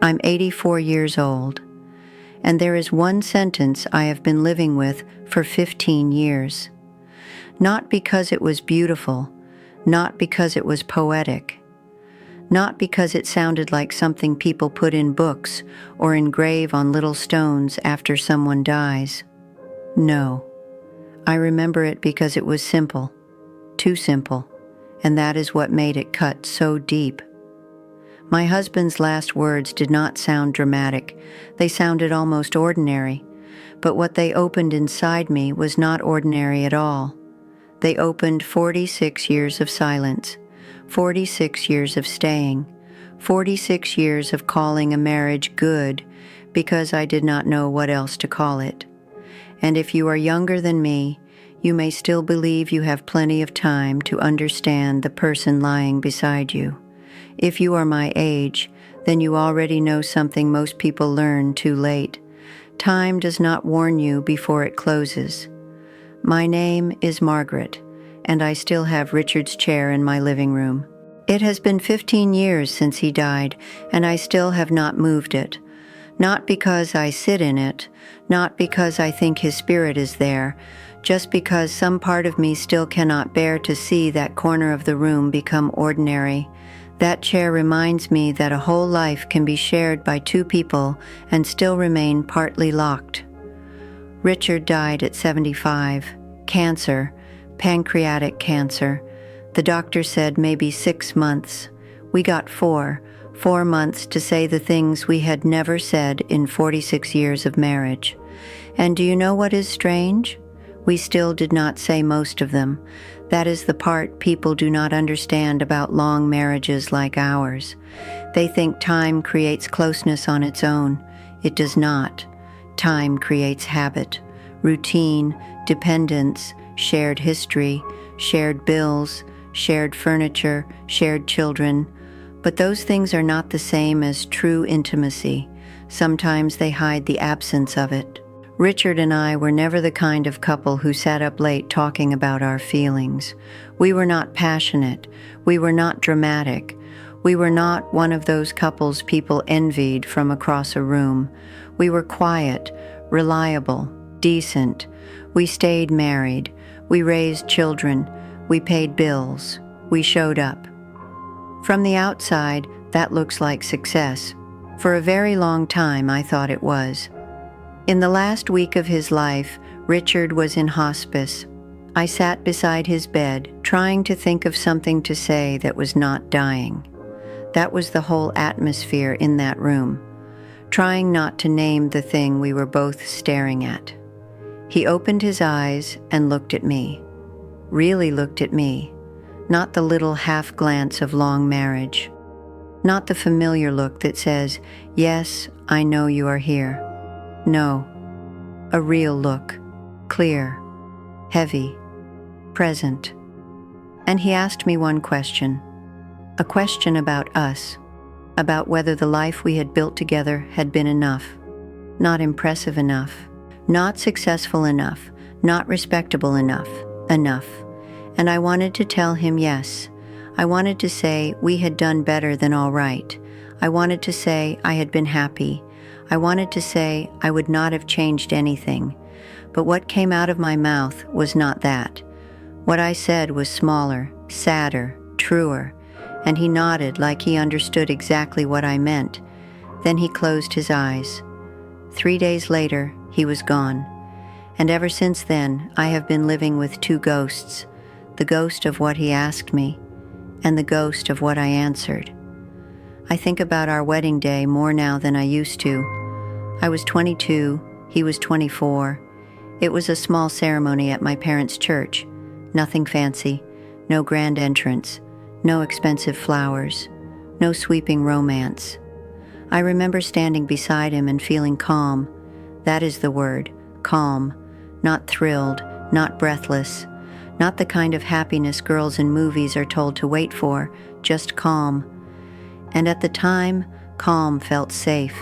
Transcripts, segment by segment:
I'm 84 years old, and there is one sentence I have been living with for 15 years. Not because it was beautiful, not because it was poetic, not because it sounded like something people put in books or engrave on little stones after someone dies. No, I remember it because it was simple, too simple, and that is what made it cut so deep. My husband's last words did not sound dramatic. They sounded almost ordinary, but what they opened inside me was not ordinary at all. They opened 46 years of silence, 46 years of staying, 46 years of calling a marriage good because I did not know what else to call it. And if you are younger than me, you may still believe you have plenty of time to understand the person lying beside you. If you are my age, then you already know something most people learn too late. Time does not warn you before it closes. My name is Margaret, and I still have Richard's chair in my living room. It has been 15 years since he died, and I still have not moved it. Not because I sit in it, not because I think his spirit is there, just because some part of me still cannot bear to see that corner of the room become ordinary. That chair reminds me that a whole life can be shared by two people and still remain partly locked. Richard died at 75. Cancer, pancreatic cancer. The doctor said maybe 6 months. We got 4 months to say the things we had never said in 46 years of marriage. And do you know what is strange? We still did not say most of them. That is the part people do not understand about long marriages like ours. They think time creates closeness on its own. It does not. Time creates habit, routine, dependence, shared history, shared bills, shared furniture, shared children. But those things are not the same as true intimacy. Sometimes they hide the absence of it. Richard and I were never the kind of couple who sat up late talking about our feelings. We were not passionate. We were not dramatic. We were not one of those couples people envied from across a room. We were quiet, reliable, decent. We stayed married. We raised children. We paid bills. We showed up. From the outside, that looks like success. For a very long time, I thought it was. In the last week of his life, Richard was in hospice. I sat beside his bed, trying to think of something to say that was not dying. That was the whole atmosphere in that room, trying not to name the thing we were both staring at. He opened his eyes and looked at me. Really looked at me, not the little half glance of long marriage. Not the familiar look that says, "Yes, I know you are here." No, a real look, clear, heavy, present. And he asked me one question, a question about us, about whether the life we had built together had been enough, not impressive enough, not successful enough, not respectable enough. And I wanted to tell him yes. I wanted to say we had done better than all right. I wanted to say I had been happy. I wanted to say I would not have changed anything. But what came out of my mouth was not that. What I said was smaller, sadder, truer, and he nodded like he understood exactly what I meant. Then he closed his eyes. 3 days later, he was gone. And ever since then, I have been living with two ghosts, the ghost of what he asked me, and the ghost of what I answered. I think about our wedding day more now than I used to. I was 22, he was 24. It was a small ceremony at my parents' church. Nothing fancy, no grand entrance, no expensive flowers, no sweeping romance. I remember standing beside him and feeling calm. That is the word, calm. Not thrilled, not breathless, not the kind of happiness girls in movies are told to wait for, just calm. And at the time, calm felt safe,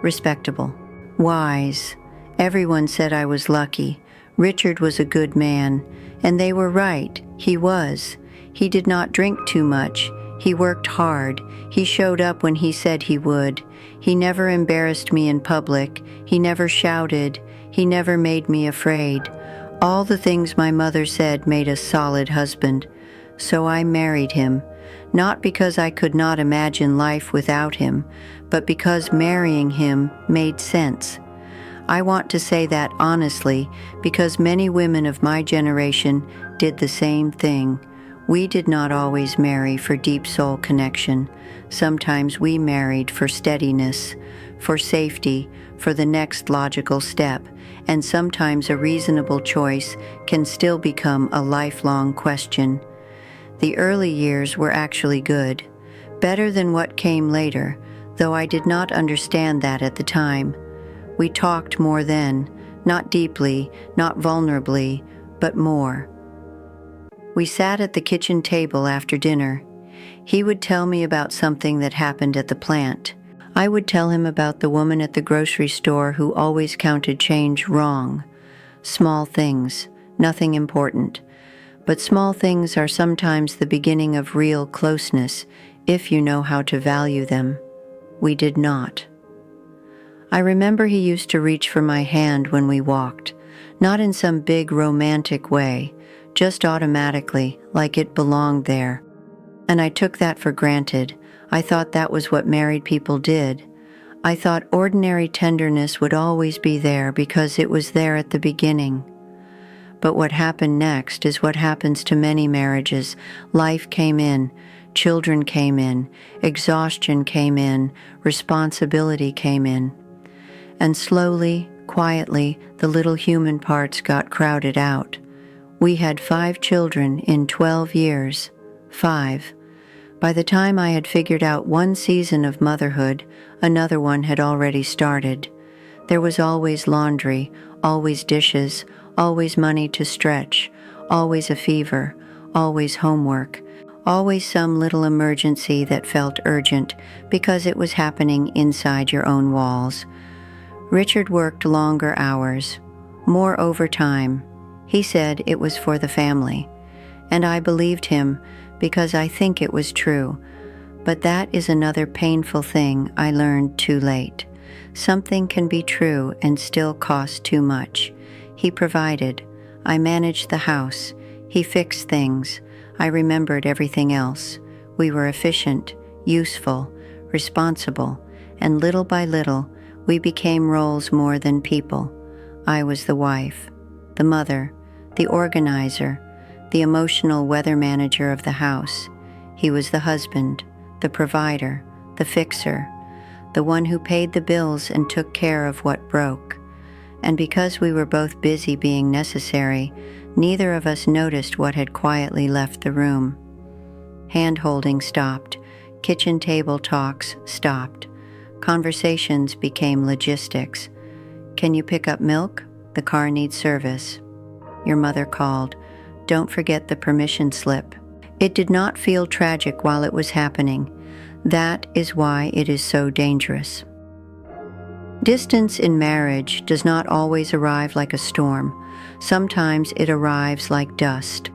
respectable, wise. Everyone said I was lucky. Richard was a good man, and they were right. He was. He did not drink too much. He worked hard. He showed up when he said he would. He never embarrassed me in public. He never shouted. He never made me afraid. All the things my mother said made a solid husband. So I married him, not because I could not imagine life without him, but because marrying him made sense. I want to say that honestly because many women of my generation did the same thing. We did not always marry for deep soul connection. Sometimes we married for steadiness, for safety, for the next logical step, and sometimes a reasonable choice can still become a lifelong question. The early years were actually good, better than what came later, though I did not understand that at the time. We talked more then, not deeply, not vulnerably, but more. We sat at the kitchen table after dinner. He would tell me about something that happened at the plant. I would tell him about the woman at the grocery store who always counted change wrong. Small things, nothing important. But small things are sometimes the beginning of real closeness, if you know how to value them. We did not. I remember he used to reach for my hand when we walked, not in some big romantic way, just automatically, like it belonged there. And I took that for granted. I thought that was what married people did. I thought ordinary tenderness would always be there because it was there at the beginning. But what happened next is what happens to many marriages. Life came in, children came in, exhaustion came in, responsibility came in. And slowly, quietly, the little human parts got crowded out. We had 5 children in 12 years. 5. By the time I had figured out one season of motherhood, another one had already started. There was always laundry, always dishes, always money to stretch, always a fever, always homework, always some little emergency that felt urgent because it was happening inside your own walls. Richard worked longer hours, more overtime. He said it was for the family, and I believed him because I think it was true. But that is another painful thing I learned too late. Something can be true and still cost too much. He provided. I managed the house. He fixed things. I remembered everything else. We were efficient, useful, responsible, and little by little, we became roles more than people. I was the wife, the mother, the organizer, the emotional weather manager of the house. He was the husband, the provider, the fixer, the one who paid the bills and took care of what broke. And because we were both busy being necessary, neither of us noticed what had quietly left the room. Hand-holding stopped. Kitchen table talks stopped. Conversations became logistics. Can you pick up milk? The car needs service. Your mother called. Don't forget the permission slip. It did not feel tragic while it was happening. That is why it is so dangerous. Distance in marriage does not always arrive like a storm. Sometimes it arrives like dust,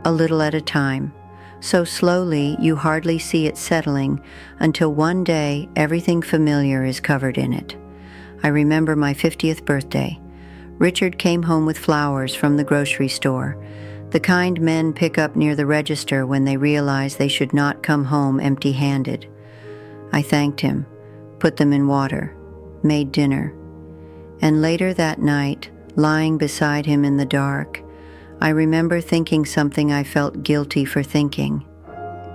a little at a time. So slowly you hardly see it settling until one day everything familiar is covered in it. I remember my 50th birthday. Richard came home with flowers from the grocery store. The kind men pick up near the register when they realize they should not come home empty-handed. I thanked him, put them in water, made dinner. And later that night, lying beside him in the dark, I remember thinking something I felt guilty for thinking.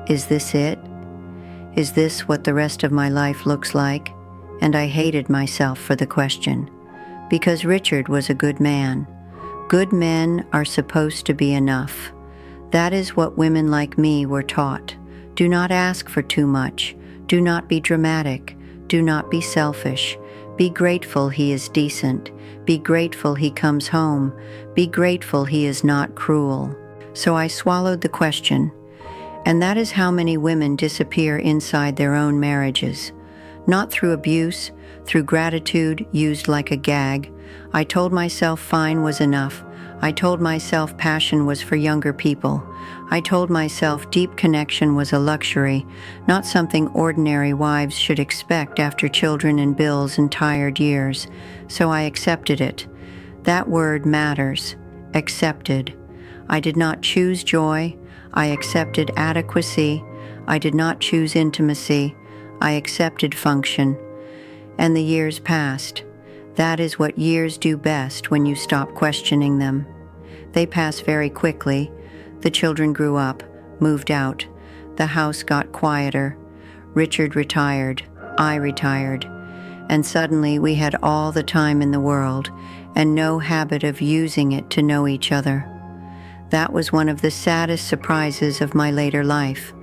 Is this it? Is this what the rest of my life looks like? And I hated myself for the question. Because Richard was a good man. Good men are supposed to be enough. That is what women like me were taught. Do not ask for too much. Do not be dramatic. Do not be selfish. Be grateful he is decent. Be grateful he comes home. Be grateful he is not cruel. So I swallowed the question. And that is how many women disappear inside their own marriages. Not through abuse, through gratitude used like a gag. I told myself fine was enough. I told myself passion was for younger people. I told myself deep connection was a luxury, not something ordinary wives should expect after children and bills and tired years, so I accepted it. That word matters. Accepted. I did not choose joy. I accepted adequacy. I did not choose intimacy. I accepted function. And the years passed. That is what years do best when you stop questioning them. They pass very quickly. The children grew up, moved out. The house got quieter. Richard retired. I retired. And suddenly we had all the time in the world and no habit of using it to know each other. That was one of the saddest surprises of my later life.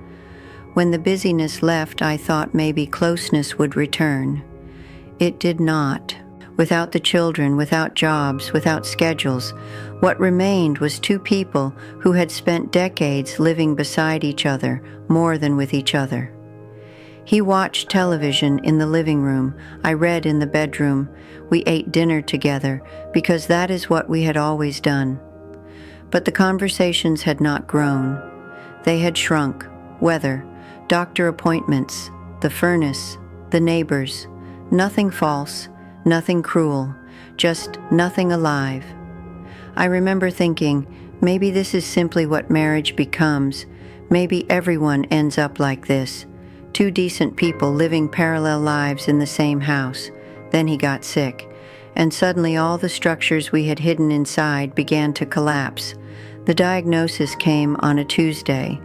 When the busyness left, I thought maybe closeness would return. It did not. Without the children, without jobs, without schedules, what remained was two people who had spent decades living beside each other more than with each other. He watched television in the living room. I read in the bedroom. We ate dinner together because that is what we had always done. But the conversations had not grown. They had shrunk. Weather, doctor appointments, the furnace, the neighbors. Nothing false, nothing cruel, just nothing alive. I remember thinking, maybe this is simply what marriage becomes. Maybe everyone ends up like this. Two decent people living parallel lives in the same house. Then he got sick, and suddenly all the structures we had hidden inside began to collapse. The diagnosis came on a Tuesday.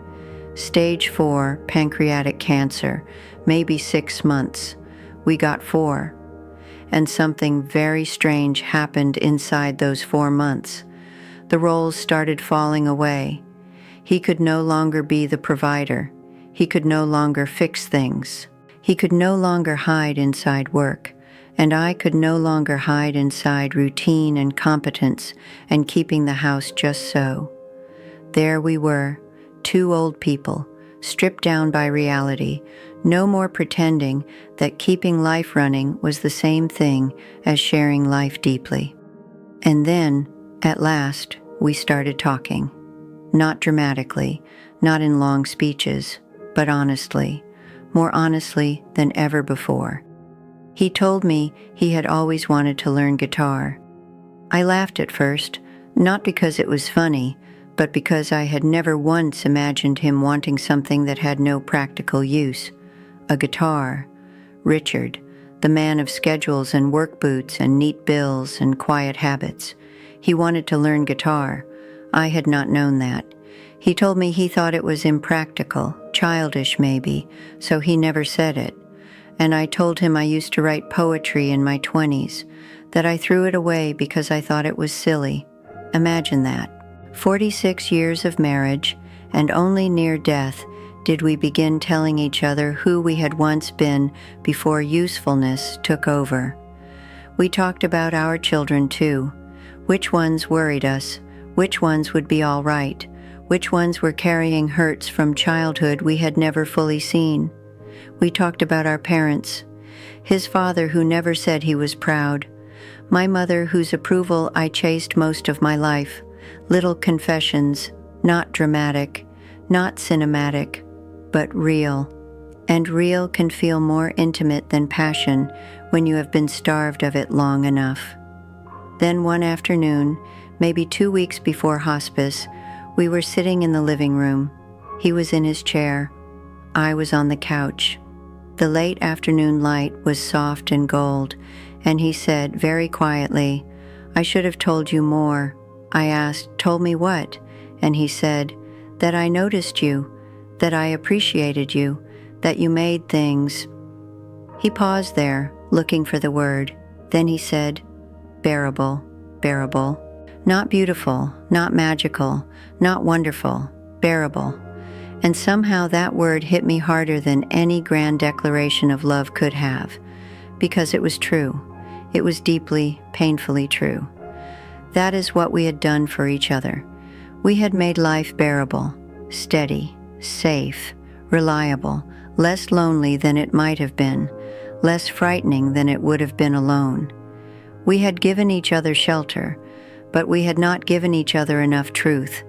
Stage 4 pancreatic cancer, maybe 6 months. We got 4. And something very strange happened inside those 4 months. The roles started falling away. He could no longer be the provider. He could no longer fix things. He could no longer hide inside work. And I could no longer hide inside routine and competence and keeping the house just so. There we were, two old people, stripped down by reality, no more pretending that keeping life running was the same thing as sharing life deeply. And then, at last, we started talking. Not dramatically, not in long speeches, but honestly, more honestly than ever before. He told me he had always wanted to learn guitar. I laughed at first, not because it was funny, but because I had never once imagined him wanting something that had no practical use. A guitar. Richard, the man of schedules and work boots and neat bills and quiet habits. He wanted to learn guitar. I had not known that. He told me he thought it was impractical, childish maybe, so he never said it. And I told him I used to write poetry in my 20s, that I threw it away because I thought it was silly. Imagine that. 46 years of marriage, and only near death did we begin telling each other who we had once been before usefulness took over. We talked about our children too. Which ones worried us? Which ones would be all right? Which ones were carrying hurts from childhood we had never fully seen? We talked about our parents. His father who never said he was proud. My mother whose approval I chased most of my life. Little confessions, not dramatic, not cinematic, but real. And real can feel more intimate than passion when you have been starved of it long enough. Then one afternoon, maybe 2 weeks before hospice, we were sitting in the living room. He was in his chair. I was on the couch. The late afternoon light was soft and gold, and he said very quietly, "I should have told you more." I asked, "Told me what?" And he said, "That I noticed you, that I appreciated you, that you made things." He paused there, looking for the word. Then he said, "Bearable, bearable. Not beautiful, not magical, not wonderful, bearable." And somehow that word hit me harder than any grand declaration of love could have, because it was true. It was deeply, painfully true. That is what we had done for each other. We had made life bearable, steady, safe, reliable, less lonely than it might have been, less frightening than it would have been alone. We had given each other shelter, but we had not given each other enough truth.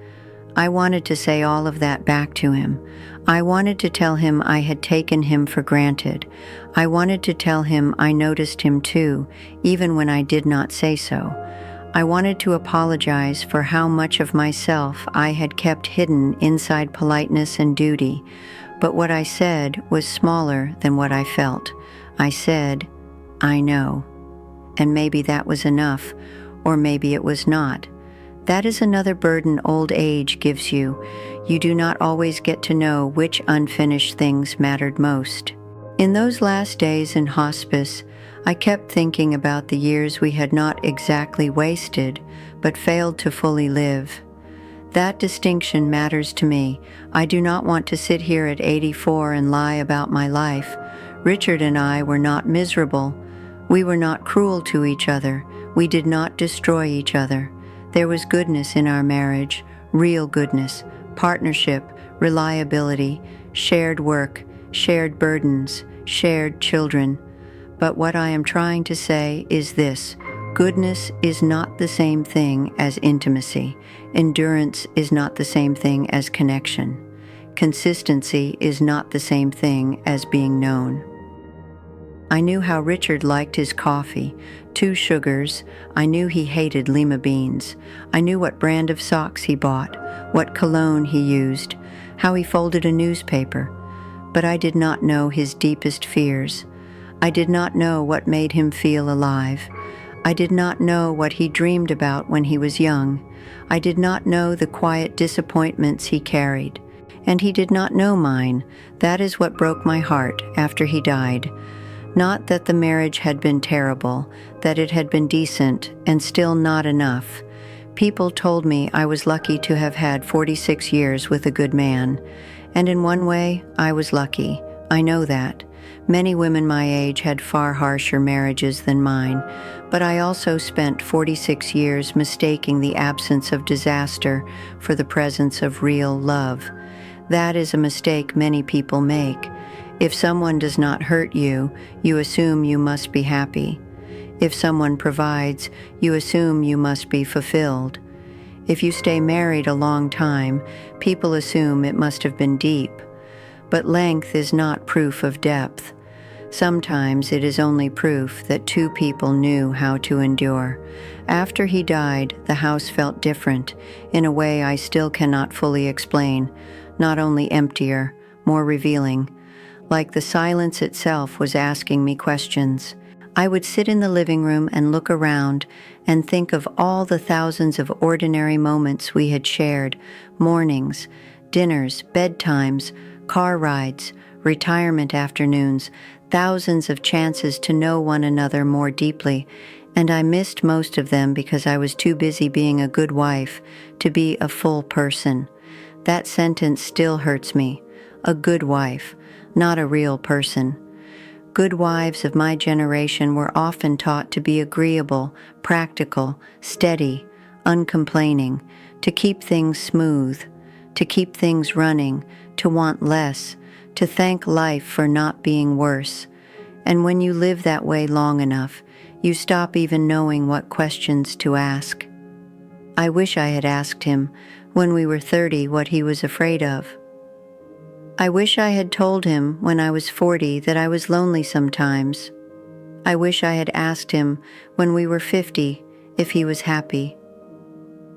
I wanted to say all of that back to him. I wanted to tell him I had taken him for granted. I wanted to tell him I noticed him too, even when I did not say so. I wanted to apologize for how much of myself I had kept hidden inside politeness and duty, but what I said was smaller than what I felt. I said, "I know." And maybe that was enough, or maybe it was not. That is another burden old age gives you. You do not always get to know which unfinished things mattered most. In those last days in hospice, I kept thinking about the years we had not exactly wasted, but failed to fully live. That distinction matters to me. I do not want to sit here at 84 and lie about my life. Richard and I were not miserable. We were not cruel to each other. We did not destroy each other. There was goodness in our marriage, real goodness, partnership, reliability, shared work, shared burdens, shared children. But what I am trying to say is this: goodness is not the same thing as intimacy. Endurance is not the same thing as connection. Consistency is not the same thing as being known. I knew how Richard liked his coffee, 2 sugars. I knew he hated lima beans. I knew what brand of socks he bought, what cologne he used, how he folded a newspaper. But I did not know his deepest fears. I did not know what made him feel alive. I did not know what he dreamed about when he was young. I did not know the quiet disappointments he carried. And he did not know mine. That is what broke my heart after he died. Not that the marriage had been terrible, that it had been decent and still not enough. People told me I was lucky to have had 46 years with a good man. And in one way, I was lucky. I know that. Many women my age had far harsher marriages than mine, but I also spent 46 years mistaking the absence of disaster for the presence of real love. That is a mistake many people make. If someone does not hurt you, you assume you must be happy. If someone provides, you assume you must be fulfilled. If you stay married a long time, people assume it must have been deep. But length is not proof of depth. Sometimes it is only proof that 2 people knew how to endure. After he died, the house felt different, in a way I still cannot fully explain. Not only emptier, more revealing. Like the silence itself was asking me questions. I would sit in the living room and look around and think of all the thousands of ordinary moments we had shared, mornings, dinners, bedtimes, car rides, retirement afternoons, thousands of chances to know one another more deeply, and I missed most of them because I was too busy being a good wife to be a full person. That sentence still hurts me. A good wife, not a real person. Good wives of my generation were often taught to be agreeable, practical, steady, uncomplaining, to keep things smooth, to keep things running, to want less, to thank life for not being worse. And when you live that way long enough, you stop even knowing what questions to ask. I wish I had asked him, when we were 30, what he was afraid of. I wish I had told him when I was 40 that I was lonely sometimes. I wish I had asked him when we were 50 if he was happy.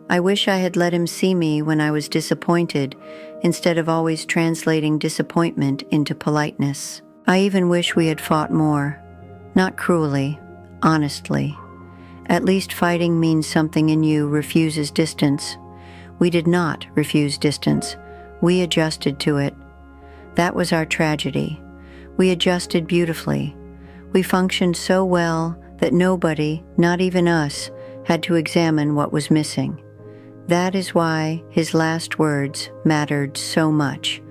I wish I had let him see me when I was disappointed instead of always translating disappointment into politeness. I even wish we had fought more. Not cruelly, honestly. At least fighting means something in you refuses distance. We did not refuse distance. We adjusted to it. That was our tragedy. We adjusted beautifully. We functioned so well that nobody, not even us, had to examine what was missing. That is why his last words mattered so much,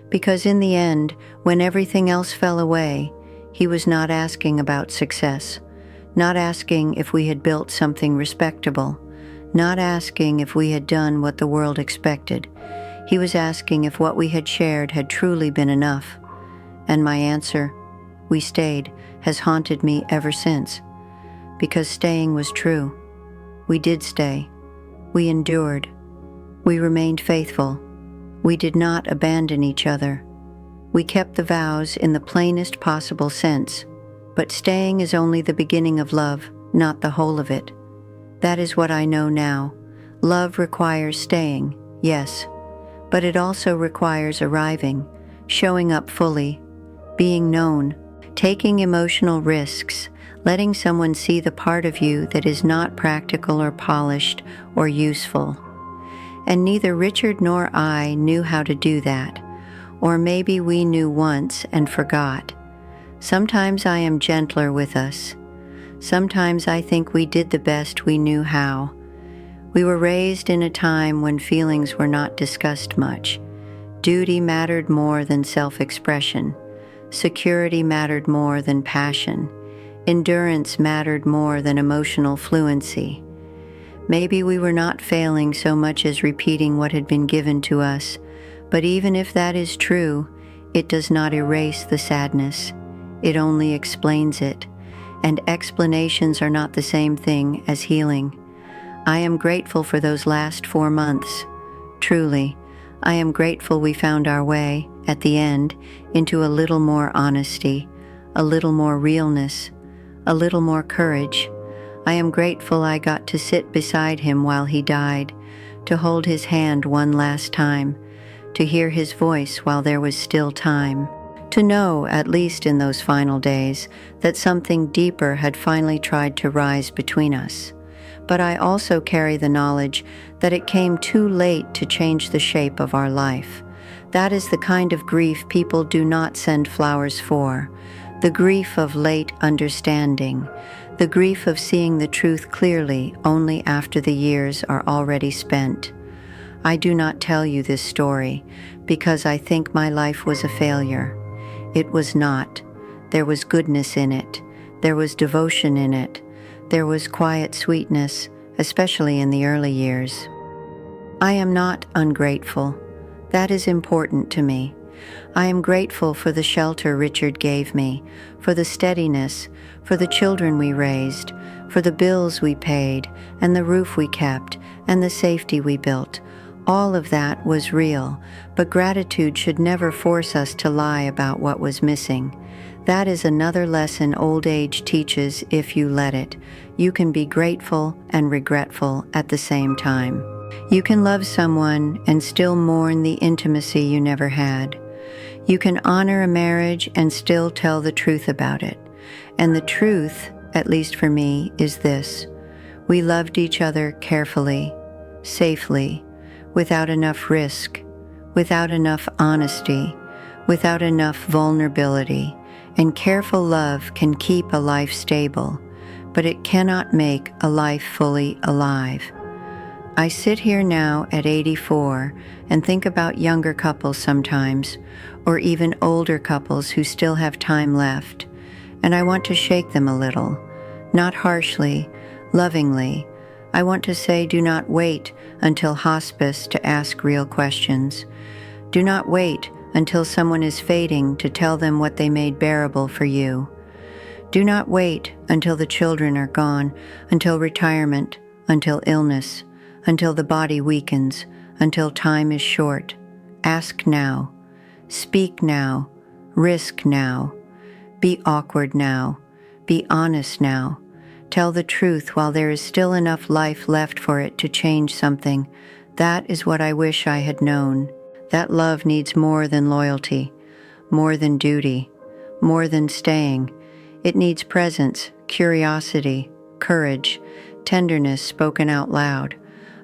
because in the end, when everything else fell away, he was not asking about success, not asking if we had built something respectable, not asking if we had done what the world expected. He was asking if what we had shared had truly been enough. And my answer, "We stayed," has haunted me ever since, because staying was true. We did stay. We endured. We remained faithful. We did not abandon each other. We kept the vows in the plainest possible sense, but staying is only the beginning of love, not the whole of it. That is what I know now. Love requires staying, yes, but it also requires arriving, showing up fully, being known, taking emotional risks, letting someone see the part of you that is not practical or polished or useful. And neither Richard nor I knew how to do that, or maybe we knew once and forgot. Sometimes I am gentler with us. Sometimes I think we did the best we knew how. We were raised in a time when feelings were not discussed much. Duty mattered more than self-expression. Security mattered more than passion. Endurance mattered more than emotional fluency. Maybe we were not failing so much as repeating what had been given to us, but even if that is true, it does not erase the sadness. It only explains it, and explanations are not the same thing as healing. I am grateful for those last 4 months. Truly, I am grateful we found our way, at the end, into a little more honesty, a little more realness, a little more courage. I am grateful I got to sit beside him while he died, to hold his hand one last time, to hear his voice while there was still time, to know, at least in those final days, that something deeper had finally tried to rise between us. But I also carry the knowledge that it came too late to change the shape of our life. That is the kind of grief people do not send flowers for, the grief of late understanding, the grief of seeing the truth clearly only after the years are already spent. I do not tell you this story because I think my life was a failure. It was not. There was goodness in it. There was devotion in it. There was quiet sweetness, especially in the early years. I am not ungrateful. That is important to me. I am grateful for the shelter Richard gave me, for the steadiness, for the children we raised, for the bills we paid, and the roof we kept, and the safety we built. All of that was real, but gratitude should never force us to lie about what was missing. That is another lesson old age teaches if you let it. You can be grateful and regretful at the same time. You can love someone and still mourn the intimacy you never had. You can honor a marriage and still tell the truth about it. And the truth, at least for me, is this: we loved each other carefully, safely, without enough risk, without enough honesty, without enough vulnerability. And careful love can keep a life stable, but it cannot make a life fully alive. I sit here now at 84 and think about younger couples sometimes, or even older couples who still have time left, and I want to shake them a little, not harshly, lovingly. I want to say, do not wait until hospice to ask real questions. Do not wait until someone is fading to tell them what they made bearable for you. Do not wait until the children are gone, until retirement, until illness, until the body weakens, until time is short. Ask now. Speak now. Risk now. Be awkward now. Be honest now. Tell the truth while there is still enough life left for it to change something. That is what I wish I had known. That love needs more than loyalty, more than duty, more than staying. It needs presence, curiosity, courage, tenderness spoken out loud.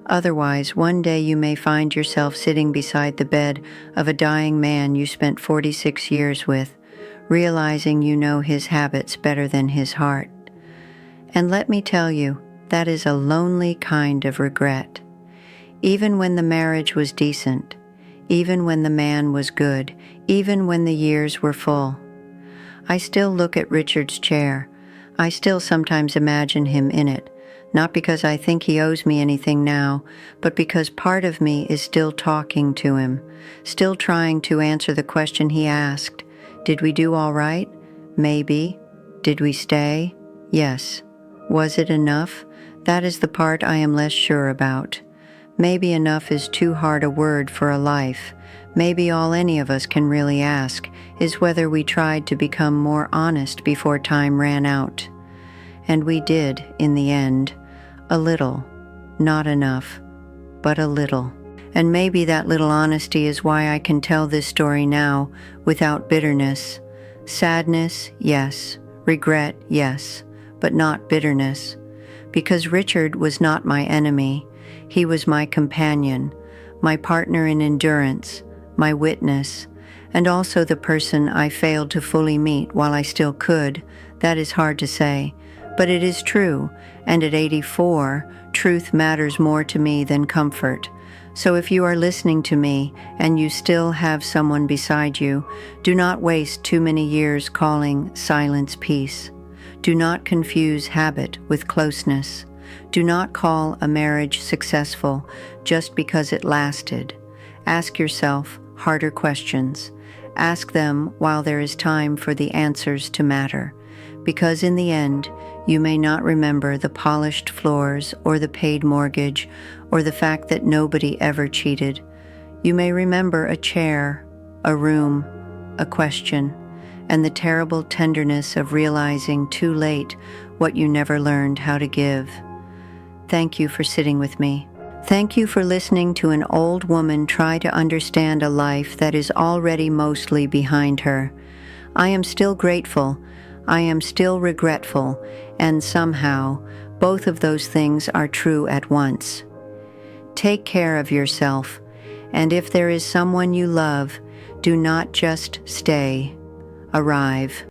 Otherwise, one day you may find yourself sitting beside the bed of a dying man you spent 46 years with, realizing you know his habits better than his heart. And let me tell you, that is a lonely kind of regret. Even when the marriage was decent, even when the man was good, even when the years were full. I still look at Richard's chair. I still sometimes imagine him in it, not because I think he owes me anything now, but because part of me is still talking to him, still trying to answer the question he asked. Did we do all right? Maybe. Did we stay? Yes. Was it enough? That is the part I am less sure about. Maybe enough is too hard a word for a life. Maybe all any of us can really ask is whether we tried to become more honest before time ran out. And we did, in the end. A little. Not enough, but a little. And maybe that little honesty is why I can tell this story now without bitterness. Sadness, yes. Regret, yes. But not bitterness. Because Richard was not my enemy. He was my companion, my partner in endurance, my witness, and also the person I failed to fully meet while I still could. That is hard to say, but it is true, and at 84, truth matters more to me than comfort. So if you are listening to me and you still have someone beside you, do not waste too many years calling silence peace. Do not confuse habit with closeness. Do not call a marriage successful just because it lasted. Ask yourself harder questions. Ask them while there is time for the answers to matter. Because in the end, you may not remember the polished floors or the paid mortgage or the fact that nobody ever cheated. You may remember a chair, a room, a question, and the terrible tenderness of realizing too late what you never learned how to give. Thank you for sitting with me. Thank you for listening to an old woman try to understand a life that is already mostly behind her. I am still grateful. I am still regretful, and somehow, both of those things are true at once. Take care of yourself, and if there is someone you love, do not just stay. Arrive.